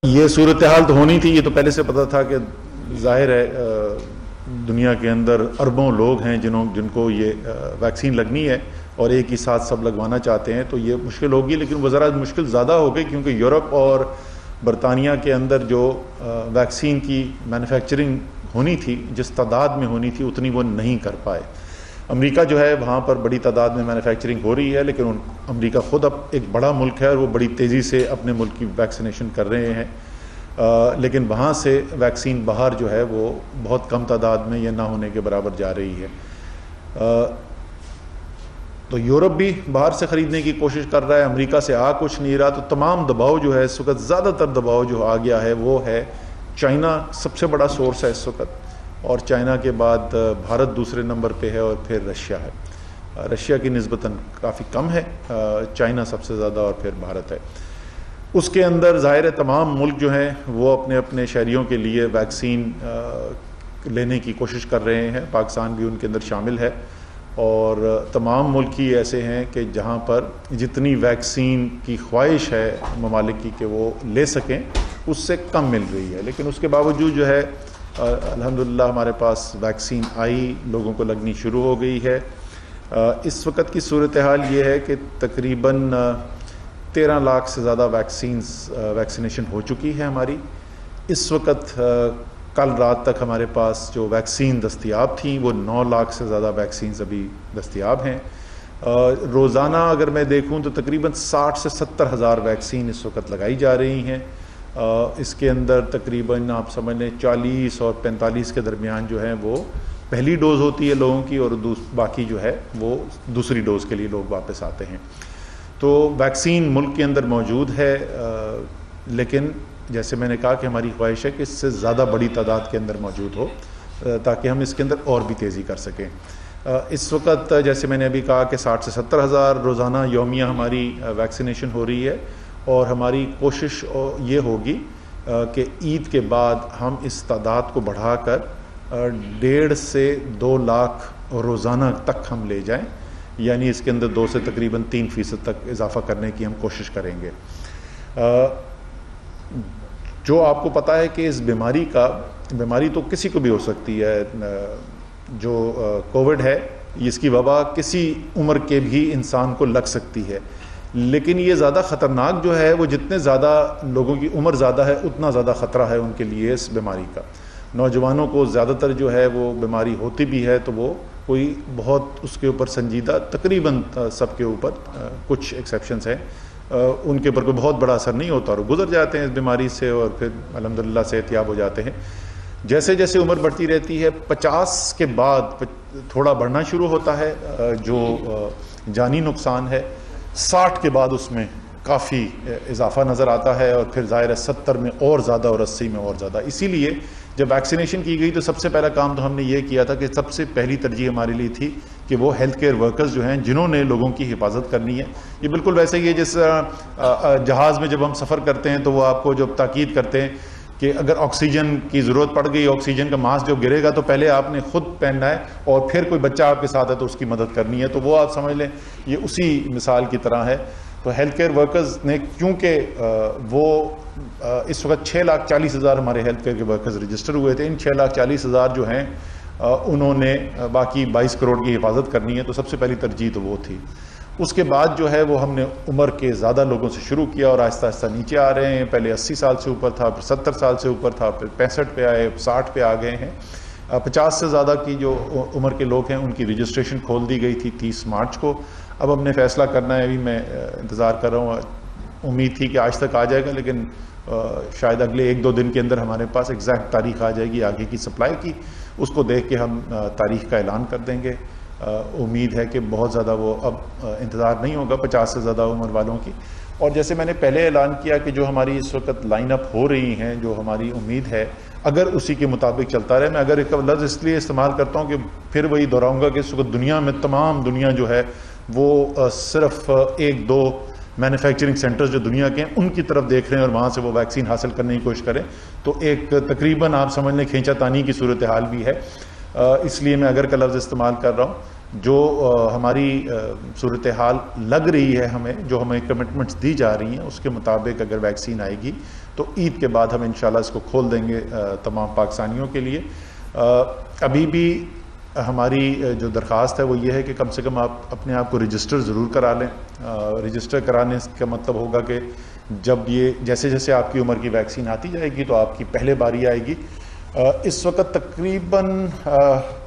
یہ صورتحال تو ہونی تھی، یہ تو پہلے سے پتہ تھا کہ ظاہر ہے دنیا کے اندر اربوں لوگ ہیں جن کو یہ ویکسین لگنی ہے اور ایک ہی ساتھ سب لگوانا چاہتے ہیں، تو یہ مشکل ہوگی، لیکن وہ ذرا مشکل زیادہ ہو گئی کیونکہ یورپ اور برطانیہ کے اندر جو ویکسین کی مینوفیکچرنگ ہونی تھی، جس تعداد میں ہونی تھی اتنی وہ نہیں کر پائے۔ امریکہ جو ہے وہاں پر بڑی تعداد میں مینوفیکچرنگ ہو رہی ہے، لیکن امریکہ خود اب ایک بڑا ملک ہے اور وہ بڑی تیزی سے اپنے ملک کی ویکسینیشن کر رہے ہیں، لیکن وہاں سے ویکسین باہر جو ہے وہ بہت کم تعداد میں یا نہ ہونے کے برابر جا رہی ہے۔ تو یورپ بھی باہر سے خریدنے کی کوشش کر رہا ہے، امریکہ سے آ کچھ نہیں رہا، تو تمام دباؤ جو ہے اس وقت زیادہ تر دباؤ جو آ گیا ہے وہ ہے چائنا سب سے بڑا سورس ہے اس وقت، اور چائنا کے بعد بھارت دوسرے نمبر پہ ہے اور پھر رشیا ہے۔ رشیا کی نسبتاً کافی کم ہے، چائنا سب سے زیادہ اور پھر بھارت ہے۔ اس کے اندر ظاہر ہے تمام ملک جو ہیں وہ اپنے اپنے شہریوں کے لیے ویکسین لینے کی کوشش کر رہے ہیں، پاکستان بھی ان کے اندر شامل ہے، اور تمام ملک ہی ایسے ہیں کہ جہاں پر جتنی ویکسین کی خواہش ہے ممالک کی کہ وہ لے سکیں اس سے کم مل رہی ہے، لیکن اس کے باوجود جو ہے الحمدللہ ہمارے پاس ویکسین آئی، لوگوں کو لگنی شروع ہو گئی ہے۔ اس وقت کی صورتحال یہ ہے کہ تقریباً 13 لاکھ سے زیادہ ویکسینیشن ہو چکی ہے ہماری۔ اس وقت کل رات تک ہمارے پاس جو ویکسین دستیاب تھیں وہ 9 لاکھ سے زیادہ ویکسینز ابھی دستیاب ہیں۔ روزانہ اگر میں دیکھوں تو تقریباً 60 سے 70 ہزار ویکسین اس وقت لگائی جا رہی ہیں۔ اس کے اندر تقریباً آپ سمجھ لیں 40 اور 45 کے درمیان جو ہیں وہ پہلی ڈوز ہوتی ہے لوگوں کی، اور باقی جو ہے وہ دوسری ڈوز کے لیے لوگ واپس آتے ہیں۔ تو ویکسین ملک کے اندر موجود ہے، لیکن جیسے میں نے کہا کہ ہماری خواہش ہے کہ اس سے زیادہ بڑی تعداد کے اندر موجود ہو تاکہ ہم اس کے اندر اور بھی تیزی کر سکیں۔ اس وقت جیسے میں نے ابھی کہا کہ 60 سے 70 ہزار روزانہ یومیہ ہماری ویکسینیشن ہو رہی ہے، اور ہماری کوشش یہ ہوگی کہ عید کے بعد ہم اس تعداد کو بڑھا کر 1.5 سے 2 لاکھ روزانہ تک ہم لے جائیں، یعنی اس کے اندر 2 سے تقریباً 3% تک اضافہ کرنے کی ہم کوشش کریں گے۔ جو آپ کو پتہ ہے کہ اس بیماری تو کسی کو بھی ہو سکتی ہے، جو کووڈ ہے اس کی وبا کسی عمر کے بھی انسان کو لگ سکتی ہے، لیکن یہ زیادہ خطرناک جو ہے وہ جتنے زیادہ لوگوں کی عمر زیادہ ہے اتنا زیادہ خطرہ ہے ان کے لیے اس بیماری کا۔ نوجوانوں کو زیادہ تر جو ہے وہ بیماری ہوتی بھی ہے تو وہ کوئی بہت اس کے اوپر سنجیدہ، تقریباً سب کے اوپر، کچھ ایکسیپشنز ہیں، ان کے اوپر کوئی بہت بڑا اثر نہیں ہوتا اور گزر جاتے ہیں اس بیماری سے اور پھر الحمدللہ صحتیاب ہو جاتے ہیں۔ جیسے جیسے عمر بڑھتی رہتی ہے 50 کے بعد تھوڑا بڑھنا شروع ہوتا ہے جو جانی نقصان ہے، 60 کے بعد اس میں کافی اضافہ نظر آتا ہے، اور پھر ظاہر ہے 70 میں اور زیادہ اور 80 میں اور زیادہ۔ اسی لیے جب ویکسینیشن کی گئی تو سب سے پہلا کام تو ہم نے یہ کیا تھا کہ سب سے پہلی ترجیح ہمارے لیے تھی کہ وہ ہیلتھ کیئر ورکرز جو ہیں جنہوں نے لوگوں کی حفاظت کرنی ہے۔ یہ بالکل ویسے ہی ہے جس جہاز میں جب ہم سفر کرتے ہیں تو وہ آپ کو جب تاکید کرتے ہیں کہ اگر آکسیجن کی ضرورت پڑ گئی، آکسیجن کا ماسک جو گرے گا تو پہلے آپ نے خود پہننا ہے اور پھر کوئی بچہ آپ کے ساتھ ہے تو اس کی مدد کرنی ہے، تو وہ آپ سمجھ لیں یہ اسی مثال کی طرح ہے۔ تو ہیلتھ کیئر ورکرز نے، کیونکہ وہ اس وقت 6,40,000 ہمارے ہیلتھ کیئر کے ورکرز رجسٹر ہوئے تھے، ان 6,40,000 جو ہیں انہوں نے باقی 22 کروڑ کی حفاظت کرنی ہے، تو سب سے پہلی ترجیح تو وہ تھی۔ اس کے بعد جو ہے وہ ہم نے عمر کے زیادہ لوگوں سے شروع کیا اور آہستہ آہستہ نیچے آ رہے ہیں۔ پہلے 80 سال سے اوپر تھا، پھر 70 سال سے اوپر تھا، پھر 65 پہ آئے، 60 پہ آ گئے ہیں۔ 50 سے زیادہ کی جو عمر کے لوگ ہیں ان کی رجسٹریشن کھول دی گئی تھی 30 مارچ کو۔ اب ہم نے فیصلہ کرنا ہے، ابھی میں انتظار کر رہا ہوں، امید تھی کہ آج تک آ جائے گا، لیکن شاید اگلے 1-2 دن کے اندر ہمارے پاس ایگزیکٹ تاریخ آ جائے گی آگے کی سپلائی کی، اس کو دیکھ کے ہم تاریخ کا اعلان کر دیں گے۔ امید ہے کہ بہت زیادہ وہ اب انتظار نہیں ہوگا 50 سے زیادہ عمر والوں کی۔ اور جیسے میں نے پہلے اعلان کیا کہ جو ہماری اس وقت لائن اپ ہو رہی ہیں، جو ہماری امید ہے اگر اسی کے مطابق چلتا رہے، میں اگر ایک لفظ اس لیے استعمال کرتا ہوں کہ پھر وہی دہراؤں گا کہ اس وقت دنیا میں تمام دنیا جو ہے وہ صرف 1-2 مینوفیکچرنگ سینٹرز جو دنیا کے ہیں ان کی طرف دیکھ رہے ہیں اور وہاں سے وہ ویکسین حاصل کرنے کی کوشش کریں، تو ایک تقریباً آپ سمجھ لیں کھینچا تانی کی صورتحال بھی ہے، اس لیے میں اگر کا لفظ استعمال کر رہا ہوں۔ جو ہماری صورتحال لگ رہی ہے ہمیں، جو ہمیں کمٹمنٹس دی جا رہی ہیں، اس کے مطابق اگر ویکسین آئے گی تو عید کے بعد ہم انشاءاللہ اس کو کھول دیں گے تمام پاکستانیوں کے لیے۔ ابھی بھی ہماری جو درخواست ہے وہ یہ ہے کہ کم سے کم آپ اپنے آپ کو رجسٹر ضرور کرا لیں۔ رجسٹر کرانے کا مطلب ہوگا کہ جب یہ جیسے جیسے آپ کی عمر کی ویکسین آتی جائے گی تو آپ کی پہلے باری آئے گی۔ اس وقت تقریباً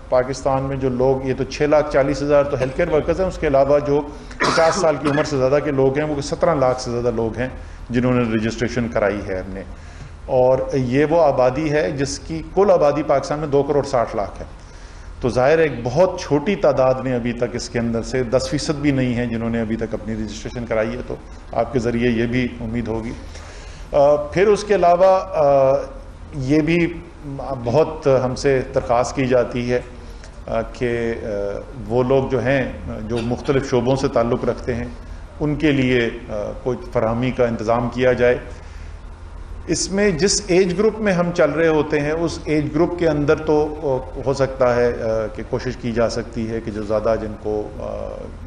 پاکستان میں جو لوگ، یہ تو 6,40,000 تو ہیلتھ کیئر ورکرز ہیں، اس کے علاوہ جو 50 سال کی عمر سے زیادہ کے لوگ ہیں وہ 17 لاکھ سے زیادہ لوگ ہیں جنہوں نے رجسٹریشن کرائی ہے ہم نے، اور یہ وہ آبادی ہے جس کی کل آبادی پاکستان میں 2,60,00,000 ہے۔ تو ظاہر ایک بہت چھوٹی تعداد نے ابھی تک اس کے اندر سے 10% بھی نہیں ہیں جنہوں نے ابھی تک اپنی رجسٹریشن کرائی ہے، تو آپ کے ذریعے یہ بھی امید ہوگی۔ پھر اس کے علاوہ یہ بھی بہت ہم سے درخواست کی جاتی ہے کہ وہ لوگ جو ہیں جو مختلف شعبوں سے تعلق رکھتے ہیں ان کے لیے کوئی فراہمی کا انتظام کیا جائے۔ اس میں جس ایج گروپ میں ہم چل رہے ہوتے ہیں اس ایج گروپ کے اندر تو ہو سکتا ہے کہ کوشش کی جا سکتی ہے کہ جو زیادہ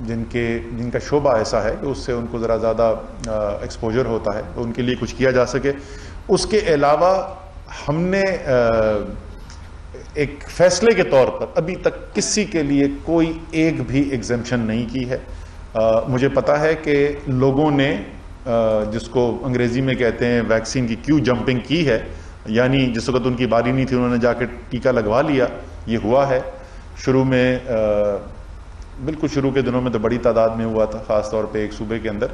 جن کا شعبہ ایسا ہے کہ اس سے ان کو ذرا زیادہ ایکسپوجر ہوتا ہے تو ان کے لیے کچھ کیا جا سکے۔ اس کے علاوہ ہم نے ایک فیصلے کے طور پر ابھی تک کسی کے لیے کوئی ایک بھی ایگزمپشن نہیں کی ہے۔ مجھے پتا ہے کہ لوگوں نے جس کو انگریزی میں کہتے ہیں ویکسین کی کیو جمپنگ کی ہے، یعنی جس وقت ان کی باری نہیں تھی انہوں نے جا کے ٹیکہ لگوا لیا، یہ ہوا ہے۔ شروع میں بالکل شروع کے دنوں میں تو بڑی تعداد میں ہوا تھا، خاص طور پہ ایک صوبے کے اندر،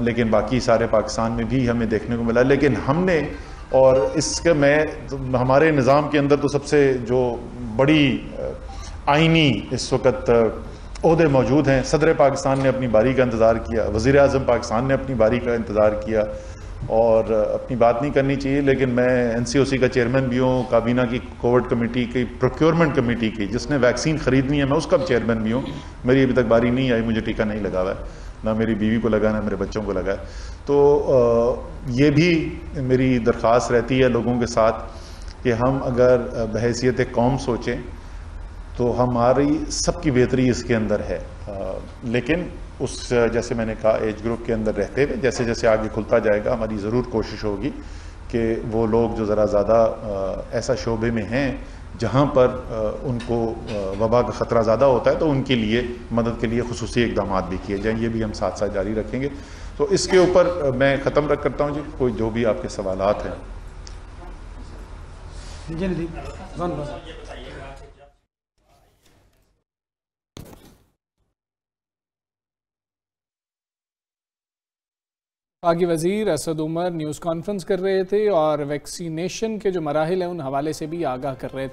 لیکن باقی سارے پاکستان میں بھی ہمیں دیکھنے کو ملا۔ لیکن ہم نے، اور اس کے ہمارے نظام کے اندر تو سب سے جو بڑی آئینی اس وقت عہدے موجود ہیں، صدر پاکستان نے اپنی باری کا انتظار کیا، وزیر اعظم پاکستان نے اپنی باری کا انتظار کیا، اور اپنی بات نہیں کرنی چاہیے لیکن میں NCOC کا چیئرمین بھی ہوں، کابینہ کی کووڈ کمیٹی کی پروکیورمنٹ کمیٹی کی جس نے ویکسین خریدنی ہے، میں اس کا چیئرمین بھی ہوں۔ میری ابھی تک باری نہیں آئی، مجھے ٹیکہ نہیں لگا ہوا ہے، نہ میری بیوی کو لگا نہ میرے بچوں کو لگا ہے۔ تو یہ بھی میری درخواست رہتی ہے لوگوں کے ساتھ کہ ہم اگر بحیثیت قوم سوچیں تو ہماری سب کی بہتری اس کے اندر ہے، لیکن اس جیسے میں نے کہا ایج گروپ کے اندر رہتے ہوئے جیسے جیسے آگے کھلتا جائے گا ہماری ضرور کوشش ہوگی کہ وہ لوگ جو ذرا زیادہ ایسا شعبے میں ہیں جہاں پر ان کو وبا کا خطرہ زیادہ ہوتا ہے تو ان کے لیے مدد کے لیے خصوصی اقدامات بھی کیے جائیں، یہ بھی ہم ساتھ ساتھ جاری رکھیں گے۔ تو اس کے اوپر میں ختم کرتا ہوں جی، کوئی جو بھی آپ کے سوالات ہیں۔ آگے وزیر اسد عمر نیوز کانفرنس کر رہے تھے اور ویکسینیشن کے جو مراحل ہیں ان حوالے سے بھی آگاہ کر رہے تھے۔